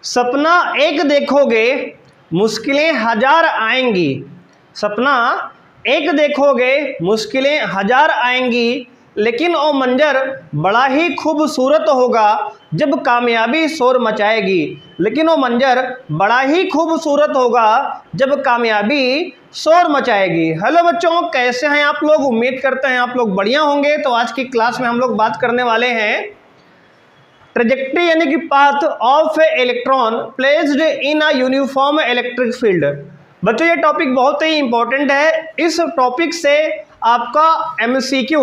सपना एक देखोगे मुश्किलें हजार आएंगी। सपना एक देखोगे मुश्किलें हजार आएंगी, लेकिन वो मंजर बड़ा ही खूबसूरत होगा जब कामयाबी शोर मचाएगी। लेकिन वो मंजर बड़ा ही खूबसूरत होगा जब कामयाबी शोर मचाएगी। हेलो बच्चों, कैसे हैं आप लोग? उम्मीद करते हैं आप लोग बढ़िया होंगे। तो आज की क्लास में हम लोग बात करने वाले हैं ट्रेजेक्ट्री यानी कि path of A electron placed in a uniform electric field. बच्चों ये टॉपिक बहुत ही इंपॉर्टेंट है। इस टॉपिक से आपका एमसीक्यू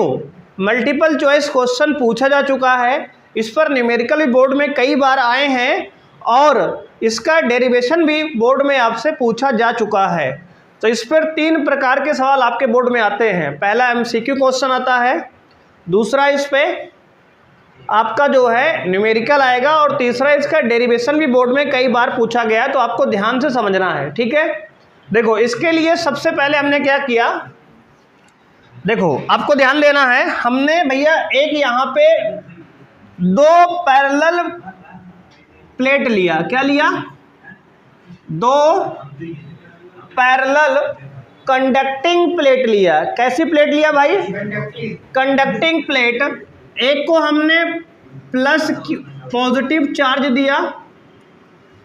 मल्टीपल चॉइस क्वेश्चन पूछा जा चुका है। इस पर न्यूमेरिकल भी बोर्ड में कई बार आए हैं और इसका डेरिवेशन भी बोर्ड में आपसे पूछा जा चुका है। तो इस पर 3 प्रकार के सवाल आपके बोर्ड में आते हैं। पहला एमसीक्यू क्वेश्चन आता है, दूसरा इस पे आपका जो है न्यूमेरिकल आएगा और तीसरा इसका डेरिवेशन भी बोर्ड में कई बार पूछा गया है। तो आपको ध्यान से समझना है, ठीक है। देखो इसके लिए सबसे पहले हमने क्या किया, देखो आपको ध्यान देना है। हमने भैया एक यहाँ पे 2 पैरेलल प्लेट लिया। क्या लिया? 2 पैरेलल कंडक्टिंग प्लेट लिया। कैसी प्लेट लिया भाई? Conducting plate. एक को हमने प्लस पॉजिटिव चार्ज दिया,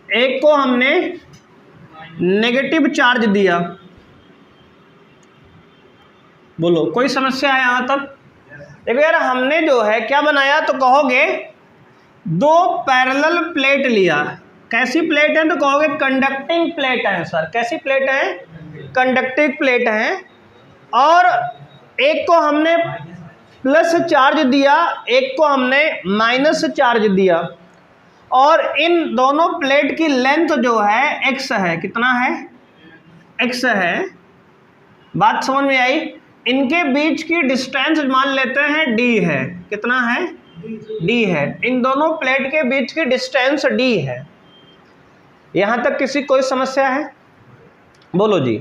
एक को हमने नेगेटिव चार्ज दिया। बोलो कोई समस्या है यहां तक? देखो यार, हमने जो है क्या बनाया तो कहोगे 2 पैरेलल प्लेट लिया। कैसी प्लेट है तो कहोगे कंडक्टिंग प्लेट है सर। कैसी प्लेट है? कंडक्टिंग प्लेट है। और एक को हमने प्लस चार्ज दिया, एक को हमने माइनस चार्ज दिया। और इन दोनों प्लेट की लेंथ जो है x है। कितना है? x है। बात समझ में आई? इनके बीच की डिस्टेंस मान लेते हैं d है। कितना है? d है। इन दोनों प्लेट के बीच की डिस्टेंस d है। यहां तक किसी कोई समस्या है? बोलो जी।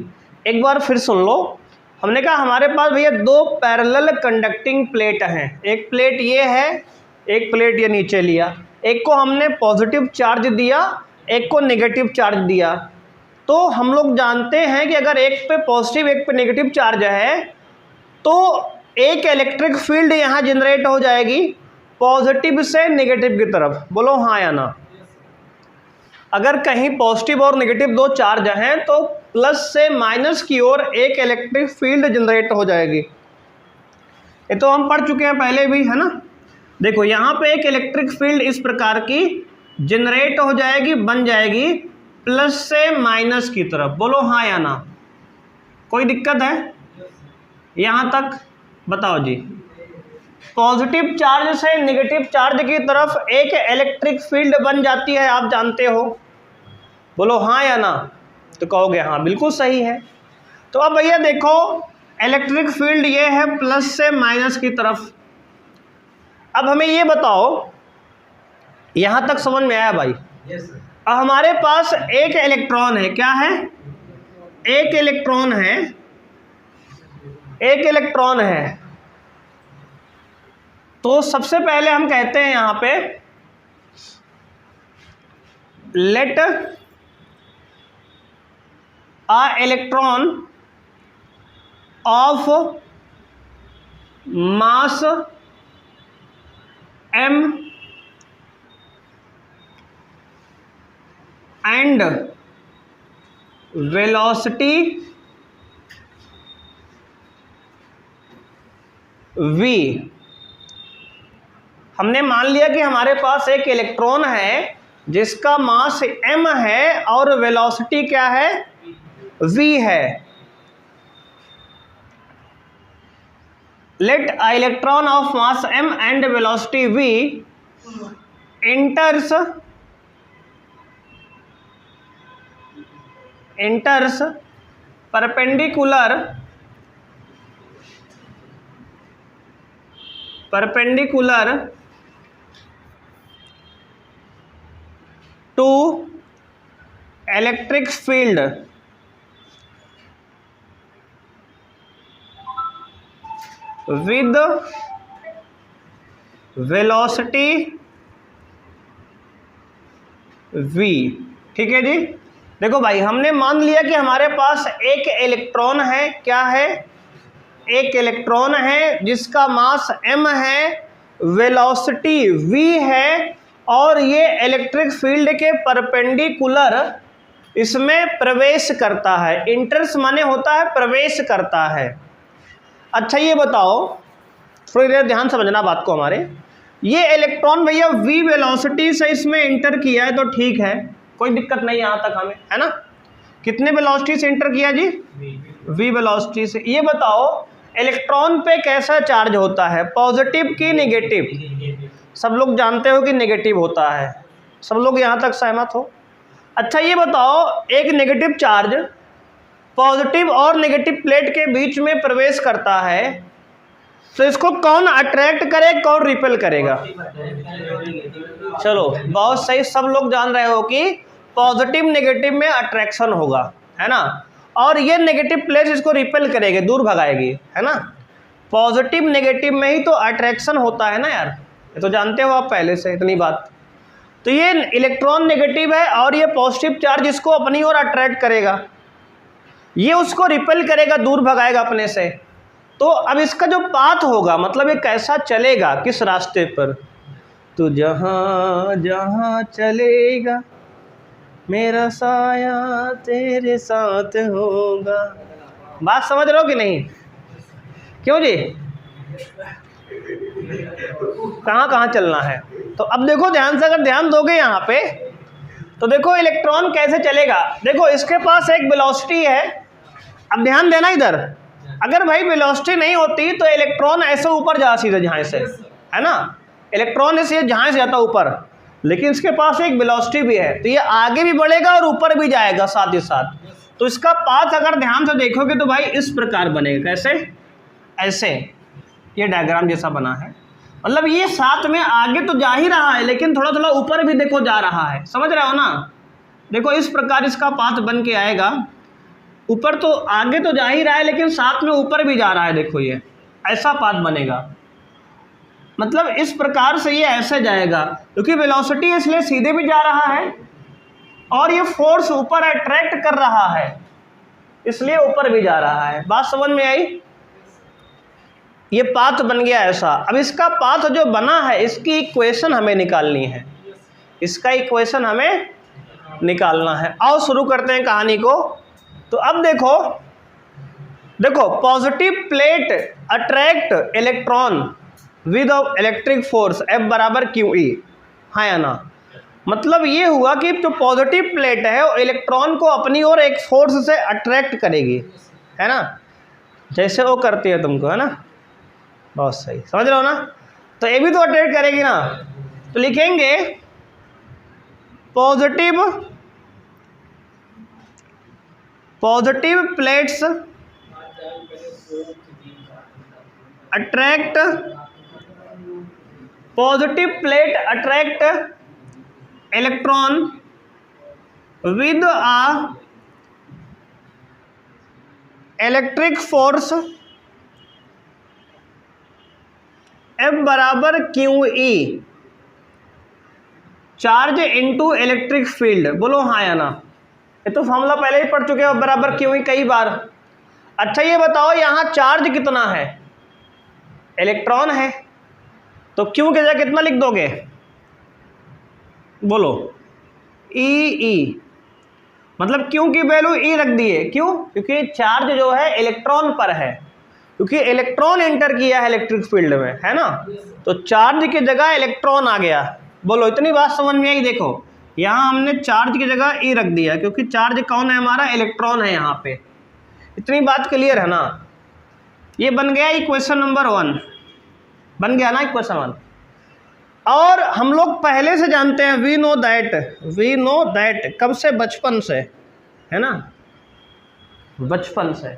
एक बार फिर सुन लो। हमने कहा हमारे पास भैया 2 पैरेलल कंडक्टिंग प्लेट हैं। एक प्लेट ये है, एक प्लेट ये नीचे लिया। एक को हमने पॉजिटिव चार्ज दिया, एक को नेगेटिव चार्ज दिया। तो हम लोग जानते हैं कि अगर एक पे पॉजिटिव एक पे नेगेटिव चार्ज है तो एक इलेक्ट्रिक फील्ड यहाँ जनरेट हो जाएगी पॉजिटिव से नेगेटिव की तरफ। बोलो हाँ या ना। अगर कहीं पॉजिटिव और नेगेटिव 2 चार्ज हैं तो प्लस से माइनस की ओर एक इलेक्ट्रिक फील्ड जनरेट हो जाएगी। ये तो हम पढ़ चुके हैं पहले भी, है ना। देखो यहाँ पे एक इलेक्ट्रिक फील्ड इस प्रकार की जनरेट हो जाएगी, बन जाएगी प्लस से माइनस की तरफ। बोलो हाँ या ना। कोई दिक्कत है यहाँ तक? बताओ जी। पॉजिटिव चार्ज से नेगेटिव चार्ज की तरफ एक इलेक्ट्रिक फील्ड बन जाती है, आप जानते हो। बोलो हाँ या ना। तो कहोगे हाँ, बिल्कुल सही है। तो अब भैया देखो, इलेक्ट्रिक फील्ड ये है प्लस से माइनस की तरफ। अब हमें ये बताओ, यहां तक समझ में आया भाई? अब हमारे पास एक इलेक्ट्रॉन है। क्या है? एक इलेक्ट्रॉन है। एक इलेक्ट्रॉन है। तो सबसे पहले हम कहते हैं यहां पे late a electron of mass m and velocity v। हमने मान लिया कि हमारे पास एक इलेक्ट्रॉन है जिसका मास m है और वेलोसिटी क्या है? v है। Let a electron of mass m and velocity v enters perpendicular to electric field with velocity V. ठीक है जी। देखो भाई, हमने मान लिया कि हमारे पास एक इलेक्ट्रॉन है। क्या है? एक इलेक्ट्रॉन है जिसका मास m है, वेलोसिटी v है, और ये इलेक्ट्रिक फील्ड के परपेंडिकुलर इसमें प्रवेश करता है। इंटर्स माने होता है प्रवेश करता है। अच्छा ये बताओ, थोड़ी देर ध्यान समझना बात को हमारे। ये इलेक्ट्रॉन भैया v वेलोसिटी से इसमें इंटर किया है तो ठीक है, कोई दिक्कत नहीं यहाँ तक हमें, है ना। कितने वेलोसिटी से इंटर किया जी? v वेलोसिटी से। ये बताओ इलेक्ट्रॉन पे कैसा चार्ज होता है, पॉजिटिव की नेगेटिव? सब लोग जानते हो कि नेगेटिव होता है। सब लोग यहाँ तक सहमत हो? अच्छा ये बताओ, एक नेगेटिव चार्ज पॉजिटिव और नेगेटिव प्लेट के बीच में प्रवेश करता है, तो इसको कौन अट्रैक्ट करे, कौन रिपेल करेगा? चलो बहुत सही, सब लोग जान रहे हो कि पॉजिटिव नेगेटिव में अट्रैक्शन होगा, है ना। और ये नेगेटिव प्लेट इसको रिपेल करेगी, दूर भगाएगी, है ना। पॉजिटिव नेगेटिव में ही तो अट्रैक्शन होता है ना यार, ये तो जानते हो आप पहले से इतनी बात। तो ये इलेक्ट्रॉन नेगेटिव है और ये पॉजिटिव चार्ज इसको अपनी ओर अट्रैक्ट करेगा, ये उसको रिपेल करेगा, दूर भगाएगा अपने से। तो अब इसका जो पाथ होगा, मतलब ये कैसा चलेगा, किस रास्ते पर, तो जहाँ जहाँ चलेगा मेरा साया तेरे साथ होगा। बात समझ रहे हो कि नहीं? क्यों जी, कहाँ कहाँ चलना है? तो अब देखो ध्यान से, अगर ध्यान दोगे यहाँ पे तो देखो इलेक्ट्रॉन कैसे चलेगा। देखो इसके पास एक वेलोसिटी है, अब ध्यान देना इधर। अगर भाई वेलोसिटी नहीं होती तो इलेक्ट्रॉन ऐसे ऊपर जा सीधे जहाँ से, है ना। इलेक्ट्रॉन ऐसे जहाँ से जाता ऊपर, लेकिन इसके पास एक वेलोसिटी भी है, तो ये आगे भी बढ़ेगा और ऊपर भी जाएगा साथ ही साथ। तो इसका पाथ अगर ध्यान से देखोगे तो भाई इस प्रकार बनेगा। कैसे? ऐसे, ये डायग्राम जैसा बना है। मतलब ये साथ में आगे तो जा ही रहा है, लेकिन थोड़ा थोड़ा ऊपर भी देखो जा रहा है, समझ रहे हो ना। देखो इस प्रकार इसका पाथ बन के आएगा। ऊपर तो आगे तो जा ही रहा है, लेकिन साथ में ऊपर भी जा रहा है। देखो ये ऐसा पाथ बनेगा, मतलब इस प्रकार से ये ऐसे जाएगा, क्योंकि वेलोसिटी इसलिए सीधे भी जा रहा है और ये फोर्स ऊपर अट्रैक्ट कर रहा है, इसलिए ऊपर भी जा रहा है। बात समझ में आई? ये पाथ बन गया ऐसा। अब इसका पाथ जो बना है, इसकी इक्वेशन हमें निकालनी है, इसका इक्वेशन हमें निकालना है। आओ शुरू करते हैं कहानी को। तो अब देखो देखो positive plate attract electron with electric force F बराबर QE, हाँ या ना। मतलब ये हुआ कि जो पॉजिटिव प्लेट है वो इलेक्ट्रॉन को अपनी ओर एक फोर्स से अट्रैक्ट करेगी, है ना, जैसे वो करती है तुमको, है ना। बहुत सही, समझ रहे हो ना। तो ये भी तो अट्रैक्ट करेगी ना। तो लिखेंगे positive plates attract, positive plate attract electron with a electric force F बराबर QE, charge into electric field. बोलो हाँ या ना। ये तो फॉर्मूला पहले ही पढ़ चुके हो, बराबर QE कई बार। अच्छा ये बताओ यहाँ चार्ज कितना है, इलेक्ट्रॉन है, तो Q की जगह कितना लिख दोगे? बोलो E, मतलब Q की वैल्यू E रख दिए। क्यों? क्योंकि चार्ज जो है इलेक्ट्रॉन पर है, क्योंकि इलेक्ट्रॉन एंटर किया है इलेक्ट्रिक फील्ड में, है ना। तो चार्ज की जगह इलेक्ट्रॉन आ गया। बोलो इतनी बात समझ में आई? देखो यहाँ हमने चार्ज की जगह E रख दिया, क्योंकि चार्ज कौन है हमारा? इलेक्ट्रॉन है यहाँ पे। इतनी बात क्लियर है ना। ये बन गया इक्वेशन नंबर 1, बन गया ना इक्वेशन 1। और हम लोग पहले से जानते हैं, वी नो दैट, कब से? बचपन से, है ना, बचपन से।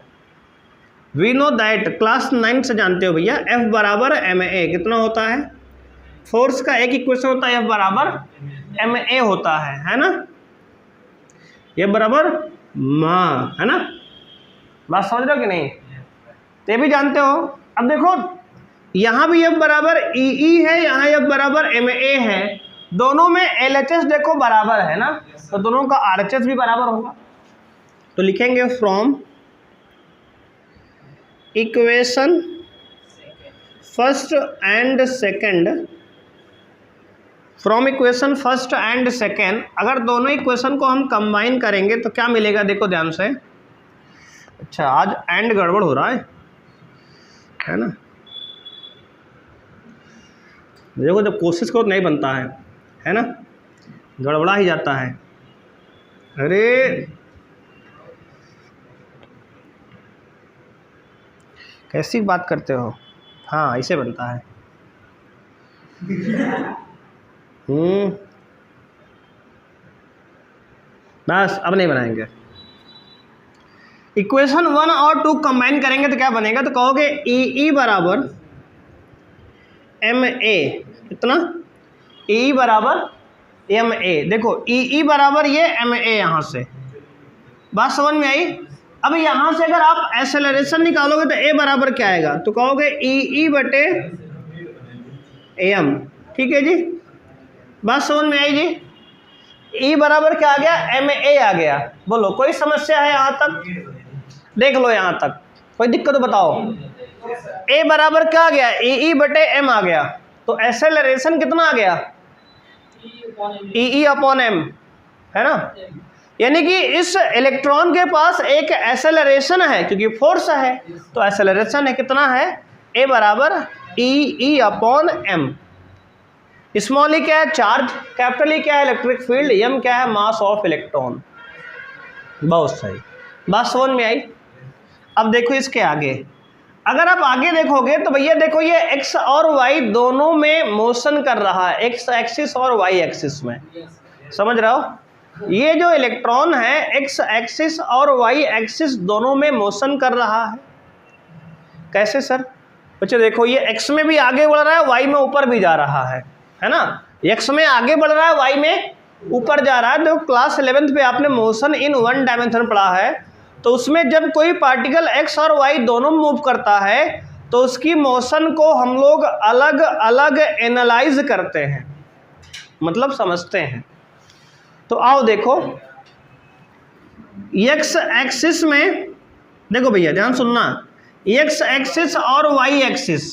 वी नो दैट क्लास 9 से जानते हो भैया, F बराबर ma कितना होता है? फोर्स का एक इक्वेशन होता है F बराबर ma होता है ना। ये बराबर माँ, है ना। बात समझ रहे हो कि नहीं? तो ये भी जानते हो। अब देखो यहाँ भी F बराबर EE है, यहाँ F बराबर ma है। दोनों में LHS देखो बराबर है ना, तो दोनों का RHS भी बराबर होगा। तो लिखेंगे from equation first and second, from equation first and second, अगर दोनों इक्वेशन को हम कंबाइन करेंगे तो क्या मिलेगा, देखो ध्यान से। अच्छा आज एंड गड़बड़ हो रहा है ना, देखो जब कोशिश करो नहीं बनता है ना, गड़बड़ा ही जाता है। अरे कैसी बात करते हो, हाँ ऐसे बनता है। बस अब नहीं बनाएंगे। इक्वेशन 1 और 2 कंबाइन करेंगे तो क्या बनेगा, तो कहोगे ई बराबर MA, कितना, ई बराबर MA। देखो ई बराबर ये MA, यहाँ से बात समझ में आई। अब यहाँ से अगर आप एक्सेलरेशन निकालोगे तो A बराबर क्या आएगा, तो कहोगे ई बटे AM। ठीक है जी, बात समझ में आई जी। ई बराबर क्या आ गया, MA आ गया। बोलो कोई समस्या है यहाँ तक, देख लो यहाँ तक, कोई दिक्कत बताओ। A बराबर क्या आ गया, ई बटे M आ गया, तो एक्सेलरेशन कितना आ गया, ई अपॉन M, है ना। यानी कि इस इलेक्ट्रॉन के पास एक एक्सेलरेशन है क्योंकि फोर्स है, तो एक्सेलरेशन है कितना है, A बराबर ई अपॉन M। स्मॉल ई क्या है, चार्ज, कैपिटल ई क्या है, इलेक्ट्रिक फील्ड, M क्या है, मास ऑफ इलेक्ट्रॉन। बहुत सही, बात समझ में आई। अब देखो इसके आगे, अगर आप आगे देखोगे तो भैया देखो ये x और y दोनों में मोशन कर रहा है, x एक्सिस और y एक्सिस में, समझ रहे हो। ये जो इलेक्ट्रॉन है x एक्सिस और y एक्सिस दोनों में मोशन कर रहा है। कैसे सर, बच्चे देखो ये x में भी आगे बढ़ रहा है, y में ऊपर भी जा रहा है ना। x में आगे बढ़ रहा है, y में ऊपर जा रहा है। तो क्लास 11th पे आपने मोशन इन वन डायमेंशन पढ़ा है, तो उसमें जब कोई पार्टिकल x और y दोनों मूव करता है तो उसकी मोशन को हम लोग अलग अलग एनालाइज करते हैं, मतलब समझते हैं। तो आओ देखो x एक्सिस में, देखो भैया ध्यान सुनना, x एक्सिस और y एक्सिस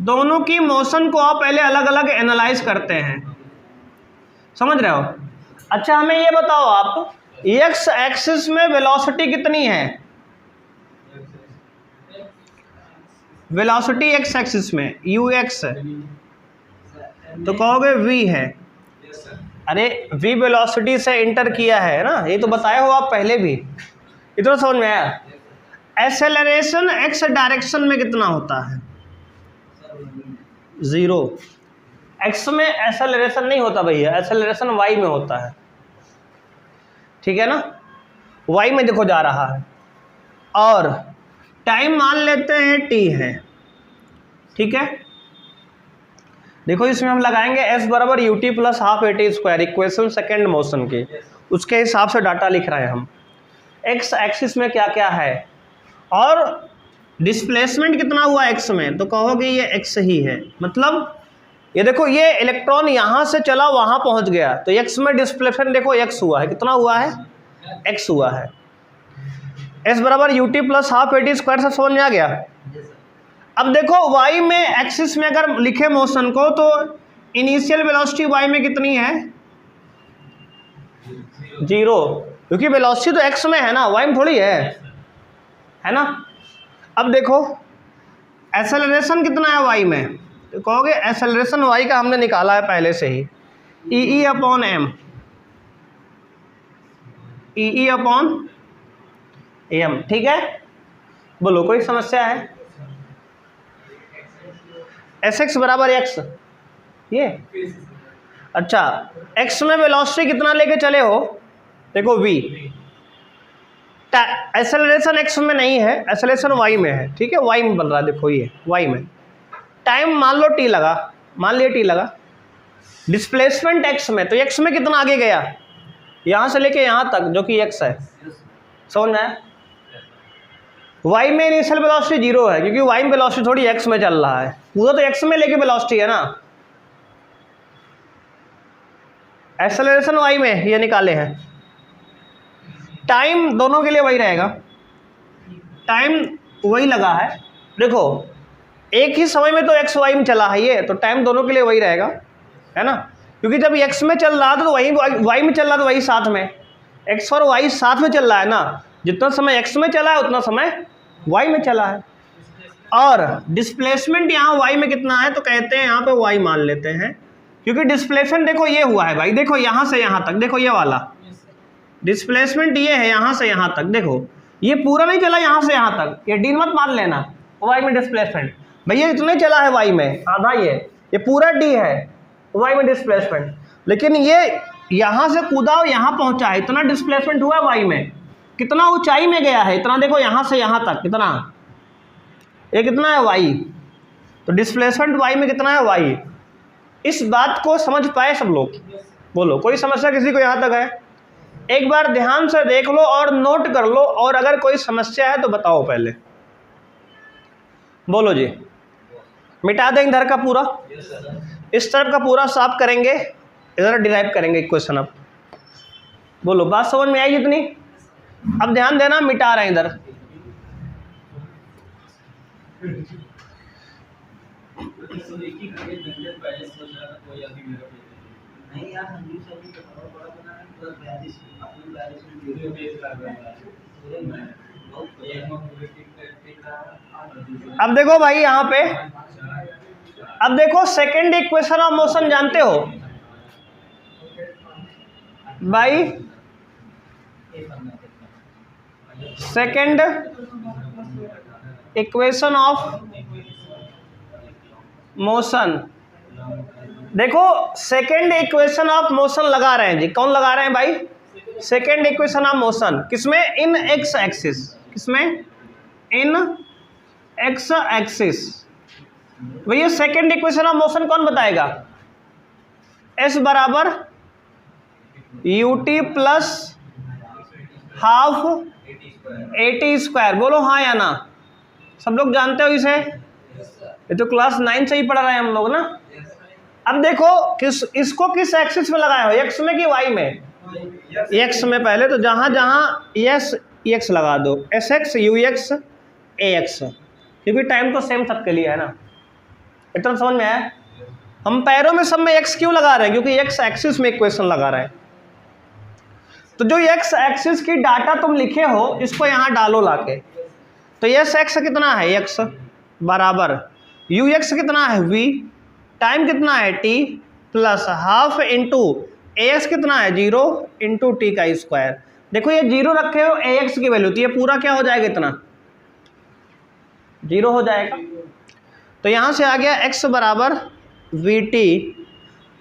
दोनों की मोशन को आप पहले अलग अलग एनालाइज करते हैं, समझ रहे हो। अच्छा हमें ये बताओ आप, x एक्सिस में वेलोसिटी कितनी है, वेलोसिटी x एक्सिस में ux है, तो कहोगे v है। अरे v वेलोसिटी से इंटर किया है ना, ये तो बताए हो आप पहले भी, इतना समझ में आया। एक्सेलरेशन x डायरेक्शन में कितना होता है, 0। x में एक्सेलरेशन नहीं होता भैया, एक्सेलरेशन y में होता है, ठीक है ना, y में देखो जा रहा है। और टाइम मान लेते हैं t है, ठीक है। देखो इसमें हम लगाएंगे s बराबर ut plus half at square, equation second motion के, उसके हिसाब से डाटा लिख रहे हैं हम। x एक्सिस में क्या क्या है और डिस्प्लेसमेंट कितना हुआ x में, तो कहोगे ये x ही है। मतलब ये देखो ये इलेक्ट्रॉन यहाँ से चला वहाँ पहुँच गया, तो x में डिस्प्लेसमेंट देखो x हुआ है, कितना हुआ है, x हुआ है। s बराबर ut plus half at square से समझ में आ गया। अब देखो y में एक्सिस में अगर लिखे मोशन को, तो इनिशियल वेलोसिटी y में कितनी है, 0, क्योंकि वेलोसिटी तो x में है ना, y में थोड़ी है ना। अब देखो एक्सेलरेशन कितना है y में, तो कहोगे एक्सेलरेशन y का हमने निकाला है पहले से ही, E upon m, E upon m, ठीक है। बोलो कोई समस्या है। Sx बराबर x, ये अच्छा x में वेलोसिटी कितना लेके चले हो, देखो v, एक्सेलरेशन x में नहीं है, एक्सेलरेशन y में है, ठीक है, y में बन रहा है, देखो ये y में। टाइम मान लो t लगा, मान लिया t लगा। डिस्प्लेसमेंट x में, तो x में कितना आगे गया, यहाँ से लेके यहाँ तक जो कि x है, समझ में आया। y में इनिशियल वेलोसिटी 0 है, क्योंकि y में वेलोसिटी थोड़ी x में चल रहा है, पूरा तो x में लेके वेलोसिटी है ना। एक्सेलरेशन वाई में ये निकाले हैं, टाइम दोनों के लिए वही रहेगा, टाइम वही लगा है। देखो एक ही समय में तो एक्स वाई में चला है ये, तो टाइम दोनों के लिए वही रहेगा, है ना, क्योंकि जब एक्स में चल रहा था तो वही वाई में चल रहा था, वही साथ में एक्स और वाई साथ में चल रहा है ना, जितना समय एक्स में चला है उतना समय वाई में चला है। और डिस्प्लेसमेंट यहाँ वाई में कितना है, तो कहते हैं यहाँ पे वाई मान लेते हैं, क्योंकि डिस्प्लेसमेंट देखो ये हुआ है भाई, देखो यहाँ से यहाँ तक, देखो ये वाला डिस्प्लेसमेंट ये है यहाँ से यहाँ तक, देखो ये पूरा नहीं चला यहाँ से यहाँ तक, ये डी मत मान लेना, वाई में डिस्प्लेसमेंट भैया इतना ही चला है वाई में, आधा ये पूरा डी है वाई में डिस्प्लेसमेंट, लेकिन ये यहाँ से कूदा और यहाँ पहुँचा है, इतना डिस्प्लेसमेंट हुआ है वाई में, कितना ऊंचाई में गया है, इतना देखो यहाँ से यहाँ तक कितना, ये कितना है वाई, तो डिस्प्लेसमेंट वाई में कितना है वाई। इस बात को समझ पाए सब लोग, बोलो कोई समस्या किसी को यहाँ तक है? एक बार ध्यान से देख लो और नोट कर लो, और अगर कोई समस्या है तो बताओ पहले, बोलो जी। मिटा दें इधर का पूरा, इस तरफ का पूरा साफ करेंगे, इधर डिराइव करेंगे इक्वेशन। अब बोलो बात समझ में आई जितनी? अब ध्यान देना, मिटा रहे हैं इधर, अब देखो भाई यहाँ पे, अब देखो सेकेंड इक्वेशन ऑफ मोशन जानते हो भाई, सेकेंड इक्वेशन ऑफ मोशन, देखो सेकेंड इक्वेशन ऑफ मोशन लगा रहे हैं जी, कौन लगा रहे हैं भाई? सेकेंड इक्वेशन ऑफ मोशन, किसमें? इन एक्स एक्सिस, किसमें? इन एक्स एक्सिस। भैया सेकेंड इक्वेशन ऑफ मोशन कौन बताएगा? एस बराबर U T plus half A T square, बोलो हाँ या ना? सब लोग जानते हो इसे, ये तो क्लास 9 से ही पढ़ रहे हैं हम लोग ना। अब देखो इसको किस एक्सिस में लगाए हो, एक्स में कि वाई में? एक्स में। पहले तो जहाँ जहाँ यस एक्स लगा दो, S x you x A x, क्योंकि टाइम तो सेम सबके लिए है ना, इतना समझ में आया? हम पैरों में सब में एक्स क्यों लगा रहे हैं? क्योंकि एक्स एक्सिस में इक्वेशन लगा रहे हैं। तो जो एक्स एक्सिस की डाटा तुम लिखे हो इसको यहाँ डालो लाके, तो यस एक्स कितना है? एक्स बराबर यू एक्स कितना है? वी, टाइम कितना है? टी, प्लस हाफ इंटू ए एक्स कितना है? 0 इंटू टी का स्क्वायर। देखो ये 0 रखे हो ए एक्स की वैल्यू, तो ये पूरा क्या हो जाएगा? इतना 0 हो जाएगा। तो यहाँ से आ गया x बराबर वी टी,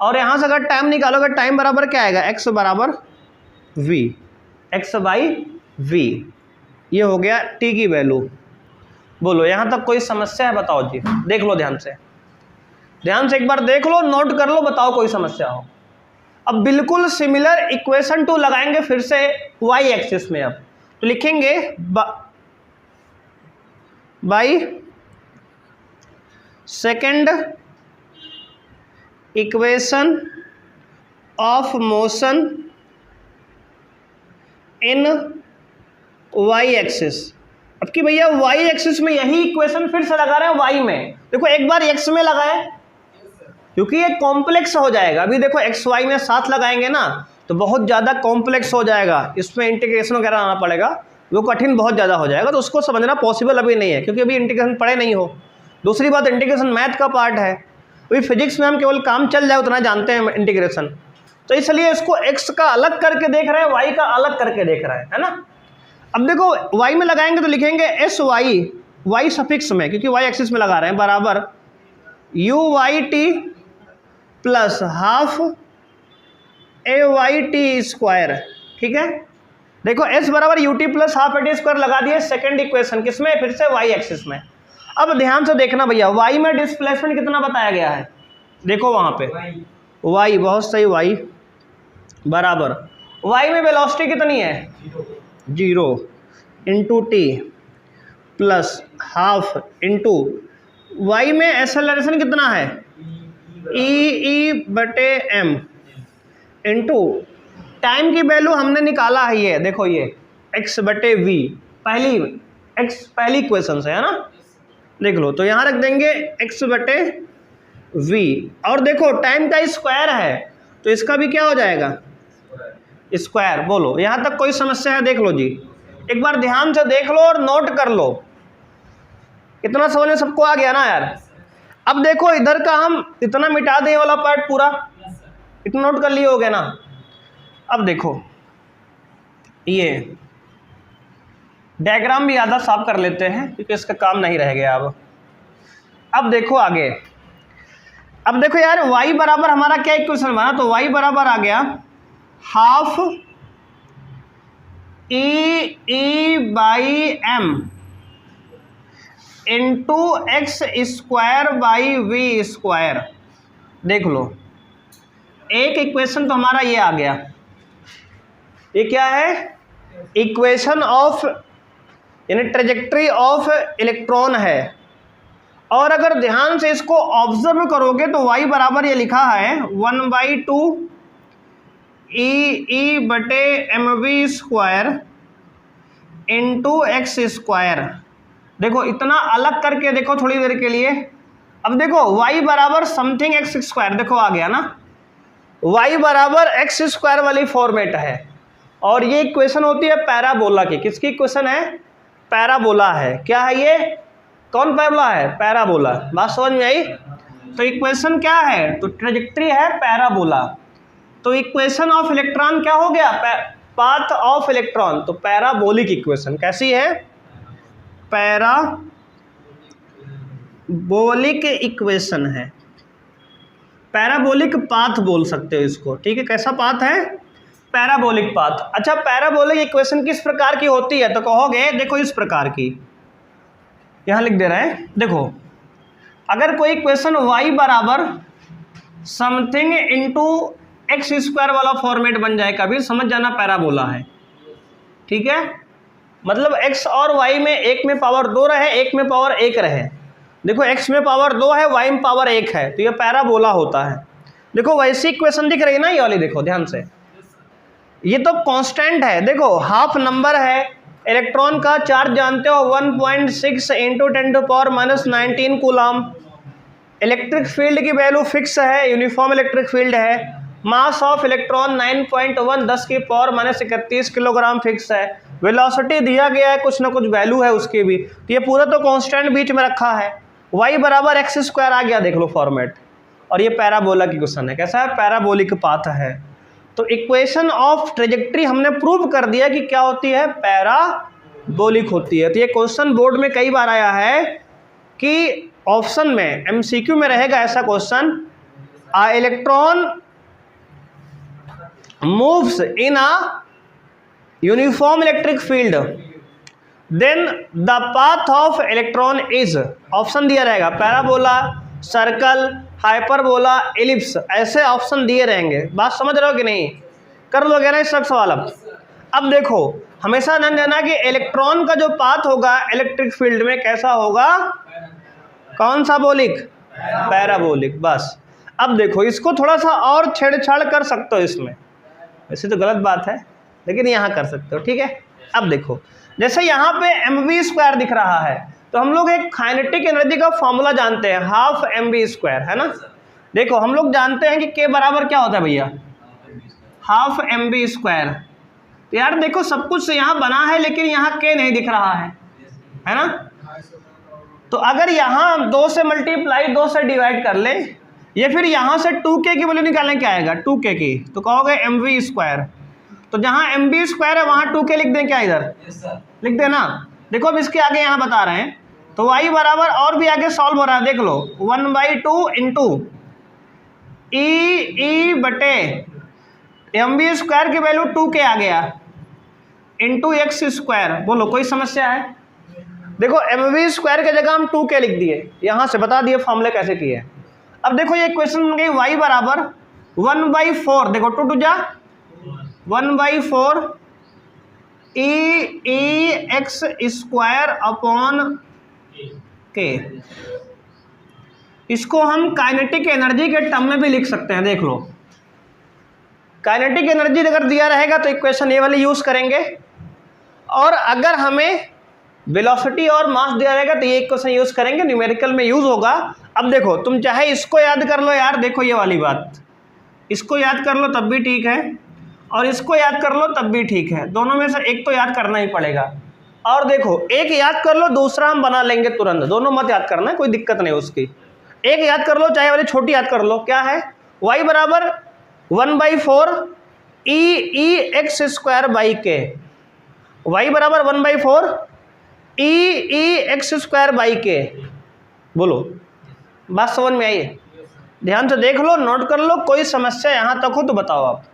और यहाँ से अगर टाइम निकालोगे टाइम बराबर क्या आएगा? x बराबर v, x बाई वी, ये हो गया t की वैल्यू। बोलो यहाँ तक कोई समस्या है? बताओ जी, देख लो ध्यान से, ध्यान से एक बार देख लो, नोट कर लो, बताओ कोई समस्या हो। अब बिल्कुल सिमिलर इक्वेशन 2 लगाएंगे फिर से y एक्सिस में। अब तो लिखेंगे by second equation of motion in y axis. अब कि भैया y एक्सिस में यही इक्वेशन फिर से लगा रहे हैं y में। देखो एक बार x में लगाए क्योंकि ये कॉम्प्लेक्स हो जाएगा। अभी देखो एक्स वाई में साथ लगाएंगे ना तो बहुत ज़्यादा कॉम्प्लेक्स हो जाएगा, इसमें इंटीग्रेशन वगैरह आना पड़ेगा, वो कठिन बहुत ज़्यादा हो जाएगा, तो उसको समझना पॉसिबल अभी नहीं है क्योंकि अभी इंटीग्रेशन पढ़े नहीं हो। दूसरी बात, इंटीग्रेशन मैथ का पार्ट है, अभी फिजिक्स में हम केवल काम चल जाए उतना जानते हैं इंटीग्रेशन, तो इसलिए इसको एक्स का अलग करके देख रहे हैं, वाई का अलग करके देख रहे हैं, है ना। अब देखो वाई में लगाएंगे तो लिखेंगे एस वाई, वाई सफिक्स में क्योंकि वाई एक्सिस में लगा रहे हैं, बराबर U Y T plus half A Y T square. ठीक है, देखो एस बराबर U T plus half A T square लगा दिए सेकंड इक्वेशन, किसमें? फिर से वाई एक्सिस में। अब ध्यान से देखना भैया, वाई में डिस्प्लेसमेंट कितना बताया गया है? देखो वहां पे वाई, बहुत सही, वाई बराबर वाई में वेलोसिटी कितनी है? 0 into T plus half into Y में एक्सेलरेशन कितना है? ई बटे एम, इंटू टाइम की वैल्यू हमने निकाला है, ये देखो ये x बटे v, पहली इक्वेशन से है ना, देख लो। तो यहाँ रख देंगे x बटे v, और देखो टाइम का स्क्वायर है तो इसका भी क्या हो जाएगा, स्क्वायर। बोलो यहाँ तक कोई समस्या है, देख लो जी, एक बार ध्यान से देख लो और नोट कर लो। इतना समझ में सबको आ गया ना यार। अब देखो इधर का हम इतना मिटा दें वाला पार्ट पूरा, इतना नोट कर लिए हो गया ना। अब देखो ये डायग्राम भी आधा साफ कर लेते हैं क्योंकि इसका काम नहीं रह गया अब देखो आगे। अब देखो यार y बराबर हमारा क्या इक्वेशन बना, तो y बराबर आ गया half e by M into X square by V square. देख लो एक इक्वेशन तो हमारा ये आ गया, ये क्या है, इक्वेशन ऑफ यानी ट्रेजेक्ट्री ऑफ इलेक्ट्रॉन है। और अगर ध्यान से इसको ऑब्जर्व करोगे तो y बराबर ये लिखा है 1/2 ई बटे M V square into X square. देखो इतना अलग करके देखो थोड़ी देर के लिए। अब देखो y बराबर समथिंग एक्स स्क्वायर, देखो आ गया ना, y बराबर एक्स स्क्वायर वाली फॉर्मेट है। और ये इक्वेशन होती है पैराबोला की। किसकी इक्वेशन है, पैराबोला है। क्या है ये, कौन पैराबोला है, पैराबोला। बात समझ में आई। तो इक्वेशन क्या है, तो ट्रेजेक्ट्री है पैराबोला। तो इक्वेशन ऑफ इलेक्ट्रॉन क्या हो गया, पाथ ऑफ इलेक्ट्रॉन। तो पैराबोलिक इक्वेशन कैसी है, पैराबोलिक इक्वेशन है, पैराबोलिक पाथ बोल सकते हो इसको, ठीक है। कैसा पाथ है, पैराबोलिक पाथ। अच्छा पैराबोलिक इक्वेशन किस प्रकार की होती है, तो कहोगे देखो इस प्रकार की, यहां लिख दे रहे हैं। देखो अगर कोई इक्वेशन y बराबर समथिंग इंटू एक्स स्क्वायर वाला फॉर्मेट बन जाए कभी, समझ जाना पैराबोला है, ठीक है। मतलब x और y में एक में पावर 2 रहे, एक में पावर 1 रहे। देखो x में पावर 2 है, y में पावर 1 है, तो ये पैराबोला होता है। देखो वैसी इक्वेशन दिख रही है ना ये वाली, देखो ध्यान से, ये तो कांस्टेंट है। देखो हाफ नंबर है, इलेक्ट्रॉन का चार्ज जानते हो 1.6 इंटू 10⁻⁻19 कूलम। इलेक्ट्रिक फील्ड की वैल्यू फिक्स है, यूनिफॉर्म इलेक्ट्रिक फील्ड है। Mass of electron 9.1 10⁻31 kilogram fix है। वेलोसिटी दिया गया है, कुछ ना कुछ वैल्यू है उसकी भी। तो ये पूरा तो कांस्टेंट बीच में रखा है। y बराबर एक्स स्क्वायर आ गया, देख लो फॉर्मेट। और ये पैराबोला की क्वेश्चन है, कैसा है, पैराबोलिक पाथ है। तो इक्वेशन ऑफ ट्रेजेक्ट्री हमने प्रूव कर दिया कि क्या होती है, पैराबोलिक होती है। तो ये क्वेश्चन बोर्ड में कई बार आया है कि ऑप्शन में एमसीक्यू में रहेगा ऐसा question, a electron moves in a uniform electric field then the path of electron is, option दिया रहेगा पैराबोला, सर्कल, हाइपरबोला, एलिप्स, ऐसे ऑप्शन दिए रहेंगे। बात समझ रहे हो कि नहीं, कर लोगे ना इस सवाल। अब देखो हमेशा ध्यान देना कि इलेक्ट्रॉन का जो पाथ होगा इलेक्ट्रिक फील्ड में कैसा होगा, कौन सा बोलिक, पैराबोलिक। बस अब देखो इसको थोड़ा सा और छेड़छाड़ कर सकते हो इसमें, वैसे तो गलत बात है लेकिन यहाँ कर सकते हो, ठीक है। अब देखो जैसे यहाँ पे mv स्क्वायर दिख रहा है, तो हम लोग एक काइनेटिक एनर्जी का फॉर्मूला जानते हैं, हाफ mv स्क्वायर, है ना। देखो हम लोग जानते हैं कि k बराबर क्या होता है भैया, हाफ mv स्क्वायर। तो यार देखो सब कुछ यहाँ बना है लेकिन यहाँ k नहीं दिख रहा है ना। तो अगर यहाँ 2 से मल्टीप्लाई 2 से डिवाइड कर ले, या फिर यहाँ से 2k की वैल्यू निकालने क्या आएगा, 2k की, तो कहोगे mv स्क्वायर। तो जहाँ mv स्क्वायर है वहाँ 2k लिख दें क्या, इधर लिख देना। देखो अब इसके आगे यहाँ बता रहे हैं, तो y बराबर और भी आगे सॉल्व हो रहा है, देख लो 1/2 इंटू ई बटे mv स्क्वायर की वैल्यू 2k आ गया इंटू एक्स स्क्वायर। बोलो कोई समस्या है। देखो mv स्क्वायर की जगह हम 2k लिख दिए, यहाँ से बता दिए फॉर्मूले कैसे किए। अब देखो ये क्वेश्चन बन गई y बराबर 1/4, देखो 2 2 जा 1/4 ई एक्स स्क्वायर अपॉन के। इसको हम काइनेटिक एनर्जी के टर्म में भी लिख सकते हैं, देख लो काइनेटिक एनर्जी अगर दिया रहेगा तो इक्वेशन ये वाली यूज़ करेंगे, और अगर हमें वेलोसिटी और मास दिया रहेगा तो ये इक्वेशन यूज़ करेंगे, न्यूमेरिकल में यूज़ होगा। अब देखो तुम चाहे इसको याद कर लो यार, देखो ये वाली बात, इसको याद कर लो तब भी ठीक है और इसको याद कर लो तब भी ठीक है, दोनों में से एक तो याद करना ही पड़ेगा। और देखो एक याद कर लो, दूसरा हम बना लेंगे तुरंत, दोनों मत याद करना है, कोई दिक्कत नहीं उसकी। एक याद कर लो, चाहे वाली छोटी याद कर लो, क्या है, y बराबर 1/4 ई एक्स स्क्वायर बाई के, y बराबर 1/4 ई एक्स स्क्वायर बाई के। बोलो बात समझ में आई है? ध्यान से देख लो, नोट कर लो, कोई समस्या यहाँ तक हो तो बताओ आप।